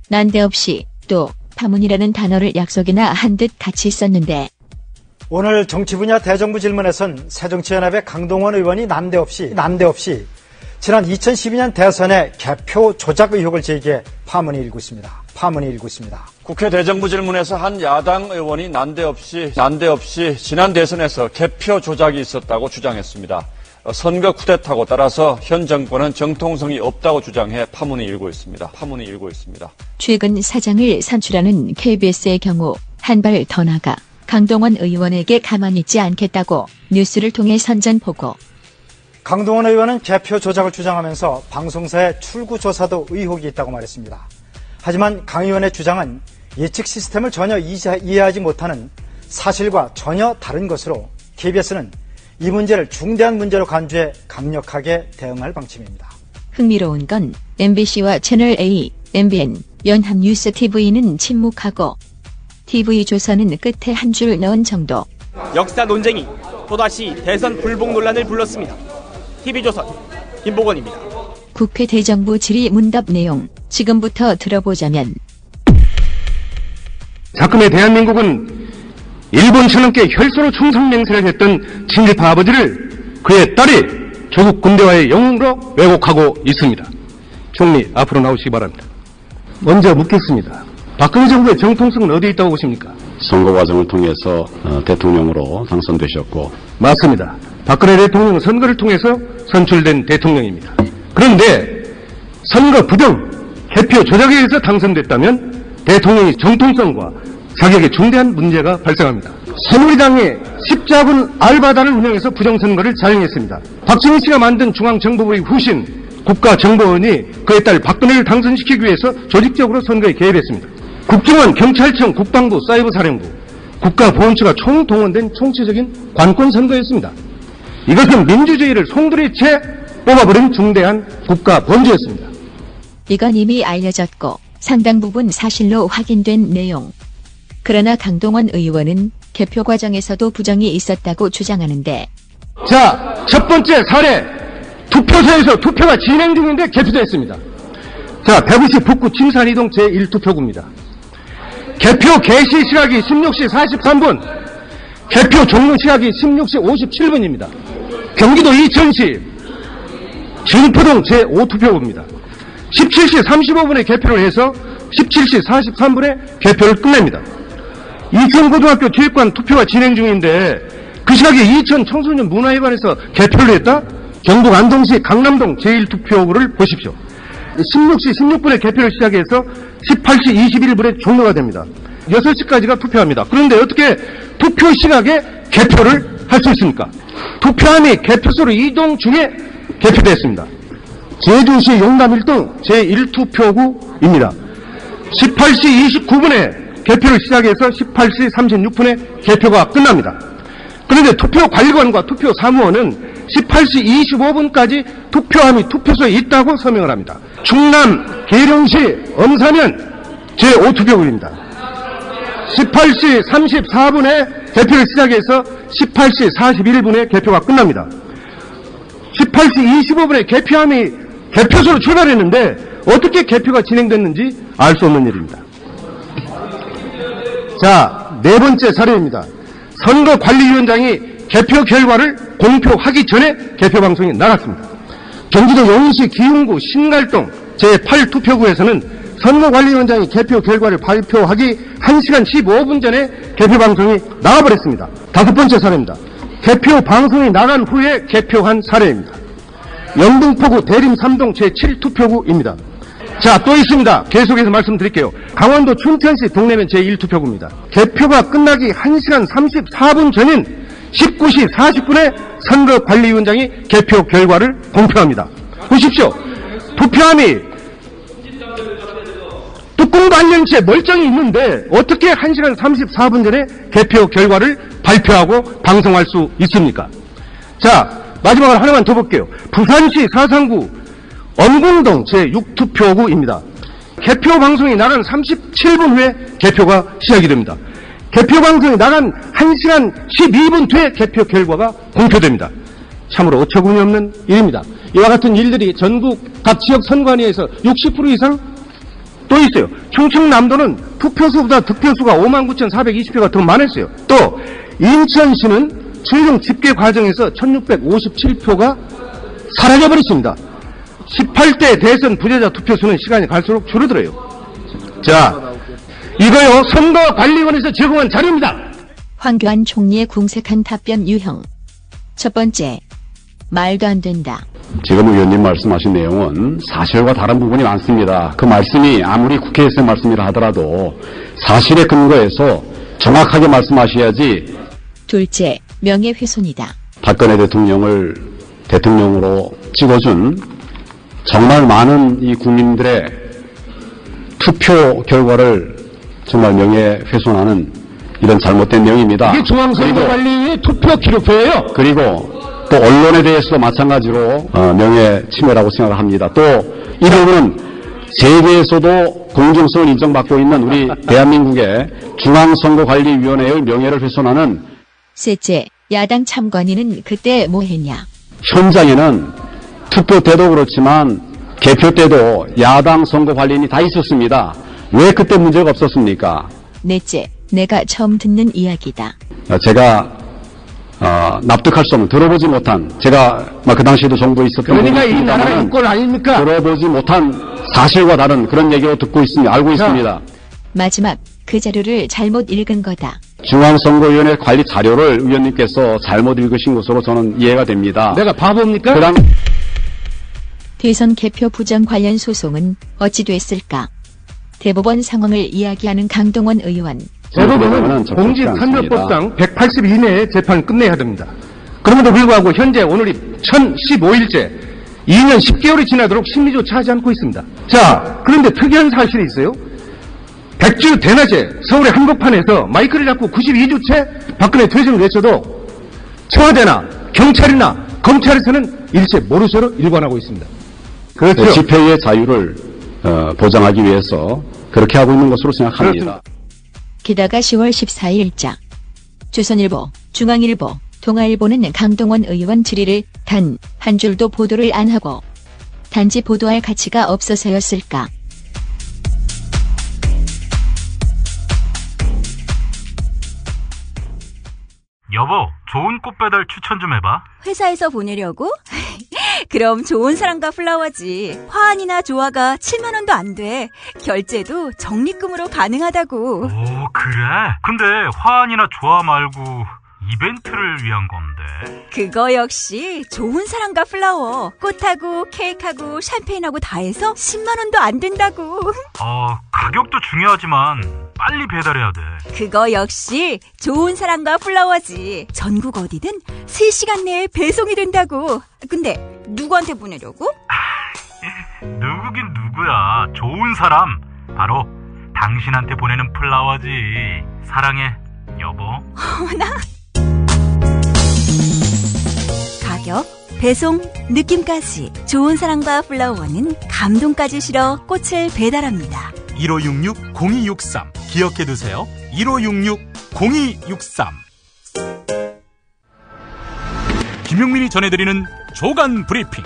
난데없이 또 파문이라는 단어를 약속이나 한 듯 같이 썼는데
오늘 정치 분야 대정부 질문에선 새정치연합의 강동원 의원이 난데없이 지난 2012년 대선의 개표 조작 의혹을 제기해 파문이 일고 있습니다.
국회 대정부 질문에서 한 야당 의원이 난데없이 지난 대선에서 개표 조작이 있었다고 주장했습니다. 선거 쿠데타고 따라서 현 정권은 정통성이 없다고 주장해 파문이 일고 있습니다.
최근 사장을 선출하는 KBS의 경우 한 발 더 나가 강동원 의원에게 가만히 있지 않겠다고 뉴스를 통해 선전포고.
강동원 의원은 개표 조작을 주장하면서 방송사의 출구 조사도 의혹이 있다고 말했습니다. 하지만 강 의원의 주장은 예측 시스템을 전혀 이해하지 못하는 사실과 전혀 다른 것으로 KBS는 이 문제를 중대한 문제로 간주해 강력하게 대응할 방침입니다.
흥미로운 건 MBC와 채널A, MBN, 연합뉴스 TV는 침묵하고 TV조선은 끝에 한 줄 넣은 정도.
역사 논쟁이 또다시 대선 불복 논란을 불렀습니다. TV조선 김보건입니다.
국회 대정부 질의 문답 내용 지금부터 들어보자면
자금의 대한민국은 일본 천황께 혈서로 충성맹세를 했던 친일파 아버지를 그의 딸이 조국 군대와의 영웅으로 왜곡하고 있습니다. 총리 앞으로 나오시기 바랍니다. 먼저 묻겠습니다. 박근혜 정부의 정통성은 어디에 있다고 보십니까?
선거 과정을 통해서 대통령으로 당선되셨고.
맞습니다. 박근혜 대통령은 선거를 통해서 선출된 대통령입니다. 그런데 선거 부정, 개표 조작에 의해서 당선됐다면 대통령의 정통성과 자격에 중대한 문제가 발생합니다. 새누리당의 십자군 알바단을 운영해서 부정선거를 자행했습니다. 박정희 씨가 만든 중앙정보부의 후신 국가정보원이 그의 딸 박근혜를 당선시키기 위해서 조직적으로 선거에 개입했습니다. 국정원, 경찰청, 국방부, 사이버사령부, 국가보훈처가 총동원된 총체적인 관권선거였습니다. 이것은 민주주의를 송두리 채 뽑아버린 중대한 국가범죄였습니다.
이건 이미 알려졌고 상당 부분 사실로 확인된 내용. 그러나 강동원 의원은 개표 과정에서도 부정이 있었다고 주장하는데,
자, 첫 번째 사례, 투표소에서 투표가 진행 중인데 개표됐습니다. 자, 대구시 북구 침산이동 제1투표구입니다. 개표 개시 시각이 16시 43분, 개표 종료 시각이 16시 57분입니다. 경기도 이천시 진포동 제5투표구입니다. 17시 35분에 개표를 해서 17시 43분에 개표를 끝냅니다. 이천고등학교体育관 투표가 진행 중인데 그 시각에 이천 청소년 문화회관에서 개표를 했다? 경북 안동시 강남동 제1투표구를 보십시오. 16시 16분에 개표를 시작해서 18시 21분에 종료가 됩니다. 6시까지가 투표합니다. 그런데 어떻게 투표 시각에 개표를 할 수 있습니까? 투표함이 개표소로 이동 중에 개표됐습니다. 제주시 용남 1동 제1투표구입니다. 18시 29분에 개표를 시작해서 18시 36분에 개표가 끝납니다. 그런데 투표관리관과 투표 사무원은 18시 25분까지 투표함이 투표소에 있다고 서명을 합니다. 충남 계룡시 엄사면 제5투표구입니다. 18시 34분에 개표를 시작해서 18시 41분에 개표가 끝납니다. 18시 25분에 개표함이 개표소로 출발했는데 어떻게 개표가 진행됐는지 알 수 없는 일입니다. 자, 네 번째 사례입니다. 선거관리위원장이 개표 결과를 공표하기 전에 개표방송이 나갔습니다. 경기도 용인시 기흥구 신갈동 제8투표구에서는 선거관리위원장이 개표 결과를 발표하기 1시간 15분 전에 개표방송이 나가버렸습니다. 다섯 번째 사례입니다. 개표방송이 나간 후에 개표한 사례입니다. 영등포구 대림 3동 제7투표구입니다. 자, 또 있습니다. 계속해서 말씀드릴게요. 강원도 춘천시 동래면 제1투표구입니다. 개표가 끝나기 1시간 34분 전인 19시 40분에 선거관리위원장이 개표 결과를 공표합니다. 보십시오. 투표함이 뚜껑도 안 연 채 멀쩡히 있는데 어떻게 1시간 34분 전에 개표 결과를 발표하고 방송할 수 있습니까? 자, 마지막으로 하나만 더 볼게요. 부산시 사상구 엄궁동 제6투표구입니다. 개표 방송이 나간 37분 후에 개표가 시작이 됩니다. 개표 방송이 나간 1시간 12분 뒤에 개표 결과가 공표됩니다. 참으로 어처구니 없는 일입니다. 이와 같은 일들이 전국 각 지역 선관위에서 60% 이상 또 있어요. 충청남도는 투표수보다 득표수가 59,420표가 더 많았어요. 또 인천시는 최종 집계 과정에서 1,657표가 사라져버렸습니다. 18대 대선 부재자 투표수는 시간이 갈수록 줄어들어요. 자, 이거요, 선거관리원에서 제공한 자료입니다.
황교안 총리의 궁색한 답변 유형. 첫 번째, 말도 안 된다.
지금 의원님 말씀하신 내용은 사실과 다른 부분이 많습니다. 그 말씀이 아무리 국회에서의 말씀이라 하더라도 사실에 근거해서 정확하게 말씀하셔야지.
둘째, 명예훼손이다.
박근혜 대통령을 대통령으로 찍어준 정말 많은 이 국민들의 투표 결과를 정말 명예훼손하는 이런 잘못된 내용입니다.
이게 중앙선거관리위의 투표 기록표예요.
그리고 또 언론에 대해서도 마찬가지로 명예침해라고 생각을 합니다. 또 이 부분은 세계에서도 공정성을 인정받고 있는 우리 대한민국의 중앙선거관리위원회의 명예를 훼손하는.
셋째, 야당 참관인은 그때 뭐 했냐.
현장에는 투표 때도 그렇지만 개표 때도 야당 선거관리인이 다 있었습니다. 왜 그때 문제가 없었습니까?
넷째, 내가 처음 듣는 이야기다.
제가 납득할 수 없는, 들어보지 못한, 제가 그 당시에도 정부에 있었던
그러니까 이 나라의 인권 아닙니까?
들어보지 못한 사실과 다른 그런 얘기로 듣고 있습니다. 알고 있습니다.
마지막, 그 자료를 잘못 읽은 거다.
중앙선거위원회 관리 자료를 의원님께서 잘못 읽으신 것으로 저는 이해가 됩니다.
내가 바보입니까?
대선 개표 부정 관련 소송은 어찌 됐을까? 대법원 상황을 이야기하는 강동원 의원.
대법원은 공직선거법상 180 이내에 재판 끝내야 됩니다. 그럼에도 불구하고 현재 오늘이 1015일째 2년 10개월이 지나도록 심리조차 하지 않고 있습니다. 자, 그런데 특이한 사실이 있어요. 백주 대낮에 서울의 한복판에서 마이크를 잡고 92주째 박근혜 퇴진을 외쳐도 청와대나 경찰이나 검찰에서는 일체 모르쇠로 일관하고 있습니다.
그렇죠. 집회의 자유를 보장하기 위해서 그렇게 하고 있는 것으로 생각합니다. 그렇습니다.
게다가 10월 14일자 조선일보, 중앙일보, 동아일보는 강동원 의원 질의를 단 한 줄도 보도를 안 하고 단지 보도할 가치가 없어서였을까?
여보, 좋은 꽃 배달 추천 좀 해봐.
회사에서 보내려고? 그럼 좋은 사람과 플라워지. 화환이나 조화가 7만 원도 안 돼. 결제도 적립금으로 가능하다고.
오, 그래? 근데 화환이나 조화 말고 이벤트를 위한 건데.
그거 역시 좋은 사람과 플라워. 꽃하고 케이크하고 샴페인하고 다 해서 10만 원도 안 된다고.
가격도 중요하지만 빨리 배달해야 돼.
그거 역시 좋은 사람과 플라워지. 전국 어디든 3시간 내에 배송이 된다고. 근데 누구한테 보내려고?
누구긴 누구야. 좋은 사람. 바로 당신한테 보내는 플라워지. 사랑해, 여보.
어머나. 가격, 배송, 느낌까지 좋은 사랑과 플라워는 감동까지 실어 꽃을 배달합니다.
1566-0263 기억해두세요. 1566-0263. 김용민이 전해드리는 조간 브리핑.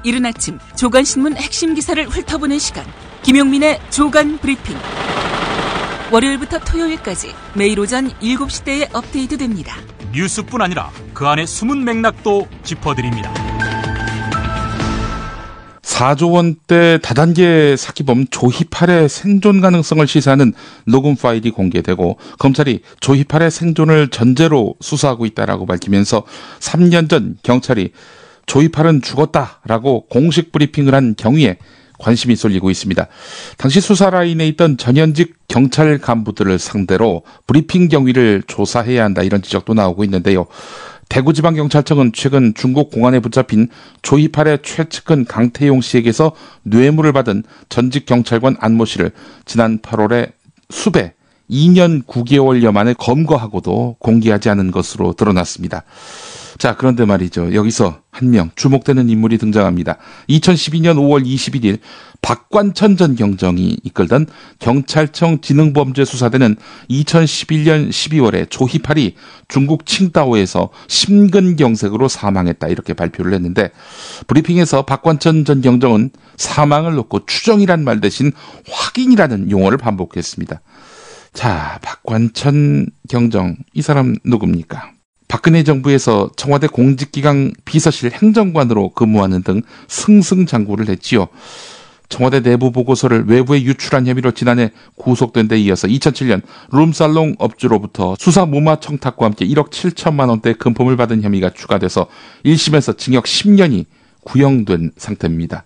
이른 아침 조간신문 핵심 기사를 훑어보는 시간, 김용민의 조간 브리핑. 월요일부터 토요일까지 매일 오전 7시대에 업데이트됩니다.
뉴스뿐 아니라 그 안에 숨은 맥락도 짚어드립니다.
4조 원대 다단계 사기범 조희팔의 생존 가능성을 시사하는 녹음 파일이 공개되고 검찰이 조희팔의 생존을 전제로 수사하고 있다라고 밝히면서 3년 전 경찰이 조희팔은 죽었다라고 공식 브리핑을 한 경위에 관심이 쏠리고 있습니다. 당시 수사 라인에 있던 전현직 경찰 간부들을 상대로 브리핑 경위를 조사해야 한다, 이런 지적도 나오고 있는데요. 대구지방경찰청은 최근 중국 공안에 붙잡힌 조희팔의 최측근 강태용 씨에게서 뇌물을 받은 전직 경찰관 안모 씨를 지난 8월에 수배 2년 9개월여 만에 검거하고도 공개하지 않은 것으로 드러났습니다. 자, 그런데 말이죠. 여기서 한 명 주목되는 인물이 등장합니다. 2012년 5월 21일 박관천 전 경정이 이끌던 경찰청 지능범죄수사대는 2011년 12월에 조희팔이 중국 칭다오에서 심근경색으로 사망했다, 이렇게 발표를 했는데, 브리핑에서 박관천 전 경정은 사망을 놓고 추정이란 말 대신 확인이라는 용어를 반복했습니다. 자, 박관천 경정, 이 사람 누굽니까? 박근혜 정부에서 청와대 공직기강 비서실 행정관으로 근무하는 등 승승장구를 했지요. 청와대 내부 보고서를 외부에 유출한 혐의로 지난해 구속된 데 이어서 2007년 룸살롱 업주로부터 수사 무마 청탁과 함께 1억 7천만 원대 금품을 받은 혐의가 추가돼서 1심에서 징역 10년이 구형된 상태입니다.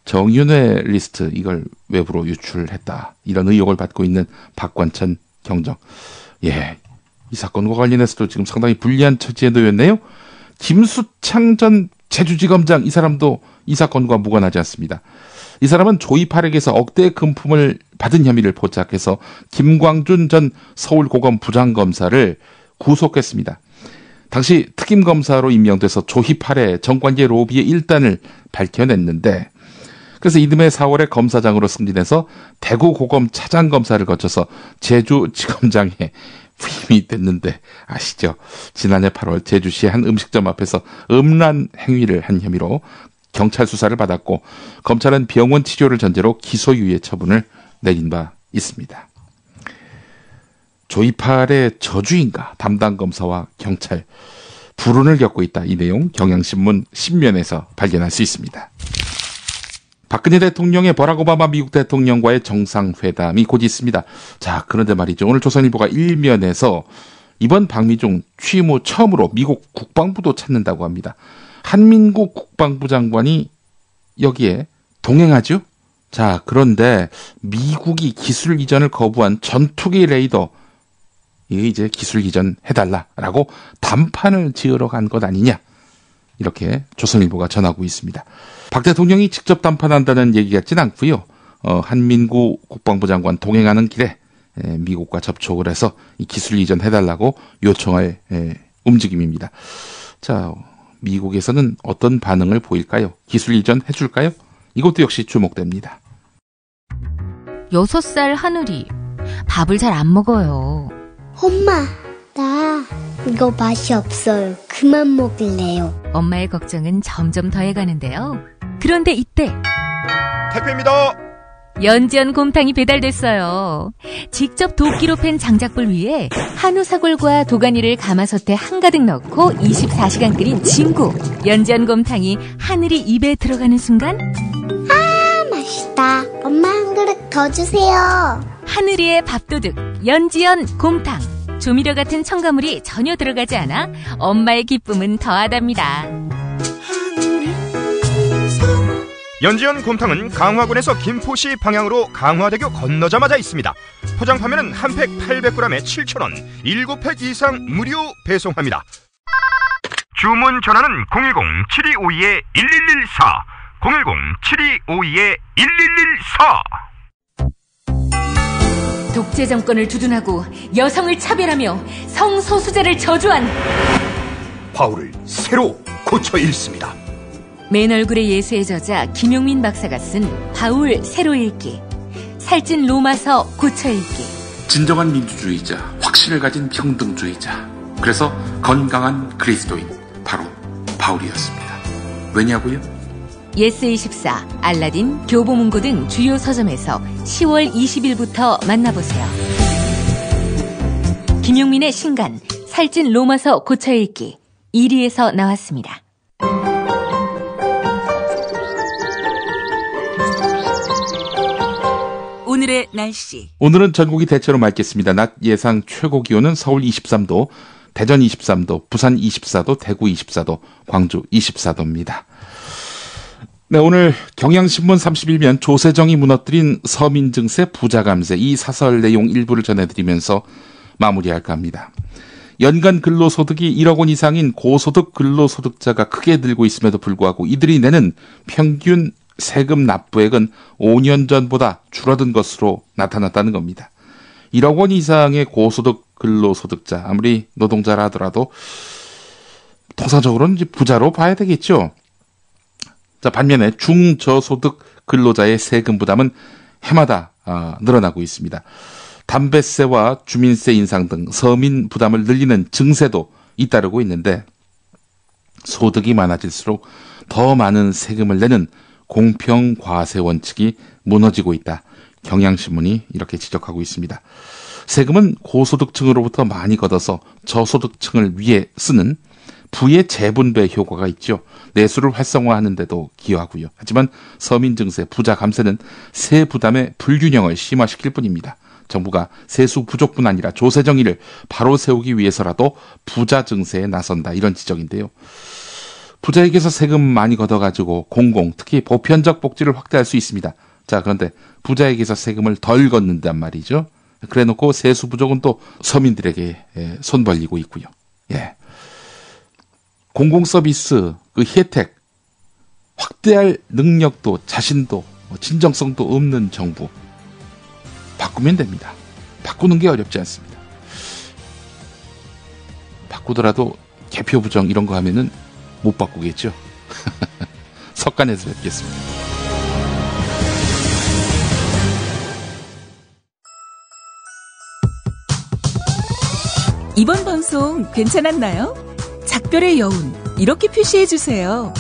정윤회 리스트, 이걸 외부로 유출했다, 이런 의혹을 받고 있는 박관천 경정. 예, 이 사건과 관련해서도 지금 상당히 불리한 처지에 놓였네요. 김수창 전 제주지검장, 이 사람도 이 사건과 무관하지 않습니다. 이 사람은 조희팔에게서 억대 금품을 받은 혐의를 포착해서 김광준 전 서울고검 부장검사를 구속했습니다. 당시 특임검사로 임명돼서 조희팔의 정관계 로비의 일단을 밝혀냈는데, 그래서 이듬해 4월에 검사장으로 승진해서 대구고검 차장검사를 거쳐서 제주지검장에 부임이 됐는데, 아시죠? 지난해 8월 제주시의 한 음식점 앞에서 음란 행위를 한 혐의로 경찰 수사를 받았고, 검찰은 병원 치료를 전제로 기소유예 처분을 내린 바 있습니다. 조희팔의 저주인가, 담당 검사와 경찰 불운을 겪고 있다, 이 내용 경향신문 10면에서 발견할 수 있습니다. 박근혜 대통령의 버락 오바마 미국 대통령과의 정상회담이 곧 있습니다. 자, 그런데 말이죠. 오늘 조선일보가 1면에서 이번 박미중 취임 후 처음으로 미국 국방부도 찾는다고 합니다. 한민국 국방부 장관이 여기에 동행하죠? 자, 그런데 미국이 기술 이전을 거부한 전투기 레이더, 이게 이제 기술 이전 해달라라고 담판을 지으러 간 것 아니냐, 이렇게 조선일보가 전하고 있습니다. 박 대통령이 직접 담판한다는 얘기 같진 않고요. 한민구 국방부 장관 동행하는 길에 미국과 접촉을 해서 이 기술 이전 해달라고 요청할 움직임입니다. 자, 미국에서는 어떤 반응을 보일까요? 기술 이전 해줄까요? 이것도 역시 주목됩니다.
6살 하늘이 밥을 잘 안 먹어요.
엄마, 나 이거 맛이 없어요. 그만 먹을래요.
엄마의 걱정은 점점 더해가는데요. 그런데 이때
택배입니다.
연지연 곰탕이 배달됐어요. 직접 도끼로 팬 장작불 위에 한우 사골과 도가니를 가마솥에 한가득 넣고 24시간 끓인 진구. 연지연 곰탕이 하늘이 입에 들어가는 순간
맛있다. 엄마 한 그릇 더 주세요.
하늘이의 밥도둑 연지연 곰탕. 조미료 같은 첨가물이 전혀 들어가지 않아 엄마의 기쁨은 더하답니다.
연지연 곰탕은 강화군에서 김포시 방향으로 강화대교 건너자마자 있습니다. 포장 판매는 한 팩 800g에 7,000원, 7팩 이상 무료 배송합니다. 주문 전화는 010-7252-1114, 010-7252-1114.
독재 정권을 두둔하고 여성을 차별하며 성소수자를 저주한
바울을 새로 고쳐 읽습니다.
맨 얼굴의 예수의 저자 김용민 박사가 쓴 바울 새로 읽기. 살찐 로마서 고쳐 읽기.
진정한 민주주의자, 확신을 가진 평등주의자. 그래서 건강한 그리스도인, 바로 바울이었습니다. 왜냐고요?
예스24, 알라딘, 교보문고 등 주요 서점에서 10월 20일부터 만나보세요. 김용민의 신간 살찐 로마서 고쳐 읽기 1위에서 나왔습니다.
오늘의 날씨.
오늘은 전국이 대체로 맑겠습니다. 낮 예상 최고 기온은 서울 23도, 대전 23도, 부산 24도, 대구 24도, 광주 24도입니다. 네, 오늘 경향신문 31면 조세정이 무너뜨린 서민 증세 부자 감세, 이 사설 내용 일부를 전해드리면서 마무리할까 합니다. 연간 근로소득이 1억 원 이상인 고소득 근로소득자가 크게 늘고 있음에도 불구하고 이들이 내는 평균 세금 납부액은 5년 전보다 줄어든 것으로 나타났다는 겁니다. 1억 원 이상의 고소득 근로소득자, 아무리 노동자라 하더라도 통상적으로는 이제 부자로 봐야 되겠죠. 자, 반면에 중저소득 근로자의 세금 부담은 해마다 늘어나고 있습니다. 담배세와 주민세 인상 등 서민 부담을 늘리는 증세도 잇따르고 있는데 소득이 많아질수록 더 많은 세금을 내는 공평 과세 원칙이 무너지고 있다. 경향신문이 이렇게 지적하고 있습니다. 세금은 고소득층으로부터 많이 걷어서 저소득층을 위해 쓰는 부의 재분배 효과가 있죠. 내수를 활성화하는 데도 기여하고요. 하지만 서민 증세, 부자 감세는 세 부담의 불균형을 심화시킬 뿐입니다. 정부가 세수 부족뿐 아니라 조세 정의를 바로 세우기 위해서라도 부자 증세에 나선다. 이런 지적인데요. 부자에게서 세금 많이 걷어가지고 공공, 특히 보편적 복지를 확대할 수 있습니다. 자, 그런데 부자에게서 세금을 덜 걷는단 말이죠. 그래놓고 세수 부족은 또 서민들에게 손 벌리고 있고요. 예. 공공 서비스 그 혜택 확대할 능력도 자신도 진정성도 없는 정부 바꾸면 됩니다. 바꾸는 게 어렵지 않습니다. 바꾸더라도 개표 부정 이런 거 하면은 못 바꾸겠죠. 석간에서 뵙겠습니다.
이번 방송 괜찮았나요? 작별의 여운 이렇게 표시해주세요.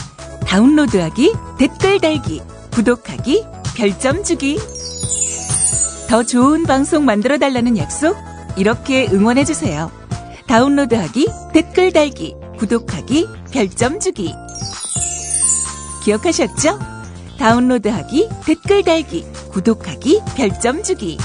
다운로드하기, 댓글 달기, 구독하기, 별점 주기. 더 좋은 방송 만들어달라는 약속 이렇게 응원해주세요. 다운로드하기, 댓글 달기, 구독하기, 별점 주기. 기억하셨죠? 다운로드하기, 댓글 달기, 구독하기, 별점 주기.